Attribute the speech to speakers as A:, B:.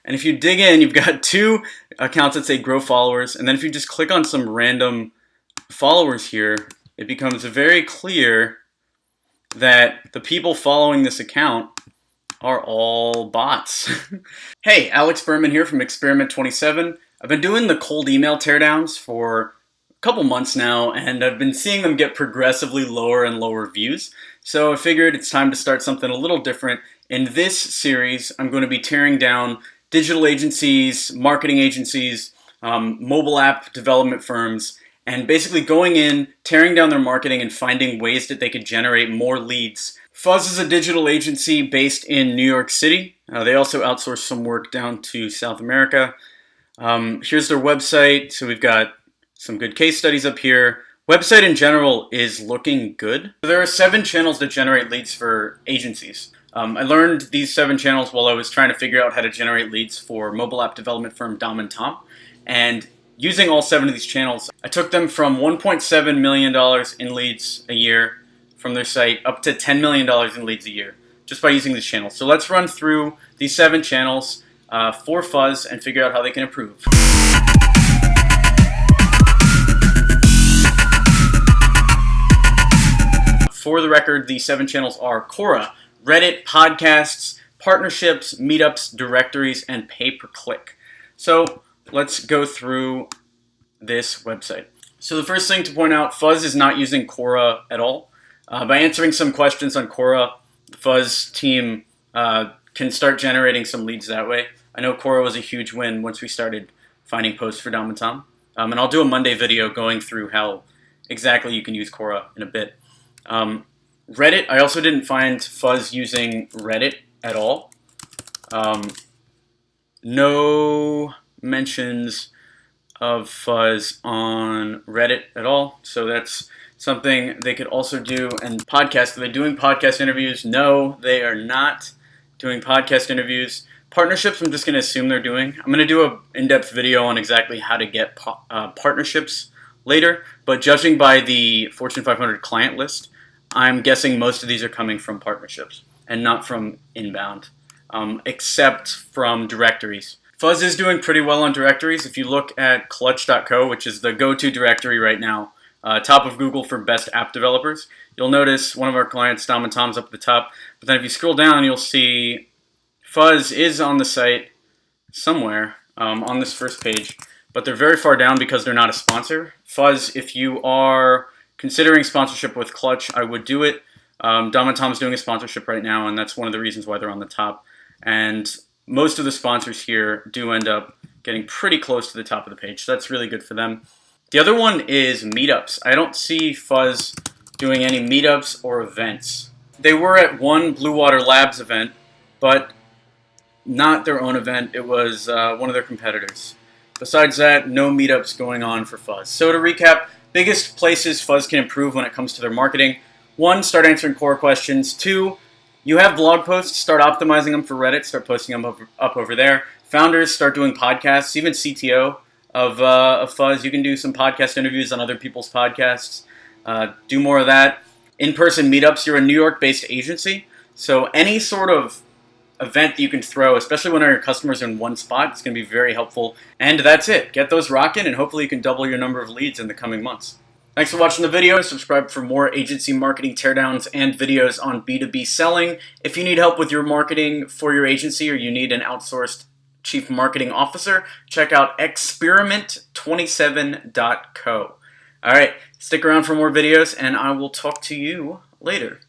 A: And if you dig in, you've got two accounts that say grow followers. And then if you just click on some random followers here, it becomes very clear that the people following this account are all bots. Hey, Alex Berman here from Experiment 27. I've been doing the cold email teardowns for a couple months now, and I've been seeing them get progressively lower and lower views. So I figured it's time to start something a little different. In this series, I'm going to be tearing down digital agencies, marketing agencies, mobile app development firms, and basically going in, tearing down their marketing and finding ways that they could generate more leads. Fuzz is a digital agency based in New York City. They also outsource some work down to South America. Here's their website. So we've got some good case studies up here. Website in general is looking good. There are 7 channels that generate leads for agencies. I learned these 7 channels while I was trying to figure out how to generate leads for mobile app development firm Dom and Tom. And using all 7 of these channels, I took them from $1.7 million in leads a year from their site up to $10 million in leads a year just by using these channels. So let's run through these 7 channels for Fuzz and figure out how they can improve. For the record, the 7 channels are Quora, Reddit, podcasts, partnerships, meetups, directories, and pay-per-click. So let's go through this website. So the first thing to point out, Fuzz is not using Quora at all. By answering some questions on Quora, the Fuzz team can start generating some leads that way. I know Quora was a huge win once we started finding posts for Dom and Tom. And I'll do a Monday video going through how exactly you can use Quora in a bit. Reddit, I also didn't find Fuzz using Reddit at all. No mentions of Fuzz on Reddit at all, so that's something they could also do. And podcast, are they doing podcast interviews? No, they are not doing podcast interviews. Partnerships, I'm just going to assume they're doing. I'm going to do an in-depth video on exactly how to get partnerships later, but judging by the Fortune 500 client list, I'm guessing most of these are coming from partnerships and not from inbound, except from directories. Fuzz is doing pretty well on directories. If you look at clutch.co, which is the go-to directory right now, top of Google for best app developers, you'll notice one of our clients, Dom and Tom's, up at the top. But then if you scroll down, you'll see Fuzz is on the site somewhere on this first page, but they're very far down because they're not a sponsor. Fuzz, if you are considering sponsorship with Clutch, I would do it. Dom and Tom's doing a sponsorship right now, and that's one of the reasons why they're on the top. And most of the sponsors here do end up getting pretty close to the top of the page, so that's really good for them. The other one is meetups. I don't see Fuzz doing any meetups or events. They were at one Blue Water Labs event, but not their own event. It was one of their competitors. Besides that, no meetups going on for Fuzz. So to recap, biggest places Fuzz can improve when it comes to their marketing. 1, start answering core questions. 2, you have blog posts, start optimizing them for Reddit, start posting them up over there. Founders, start doing podcasts, even CTO of Fuzz. You can do some podcast interviews on other people's podcasts. Do more of that. In-person meetups, you're a New York-based agency, so any sort of event that you can throw, especially when your customers are in one spot, it's going to be very helpful. And that's it. Get those rocking, and hopefully you can double your number of leads in the coming months. Thanks for watching the video. Subscribe for more agency marketing teardowns and videos on B2B selling. If you need help with your marketing for your agency or you need an outsourced chief marketing officer, check out experiment27.co. All right, stick around for more videos, and I will talk to you later.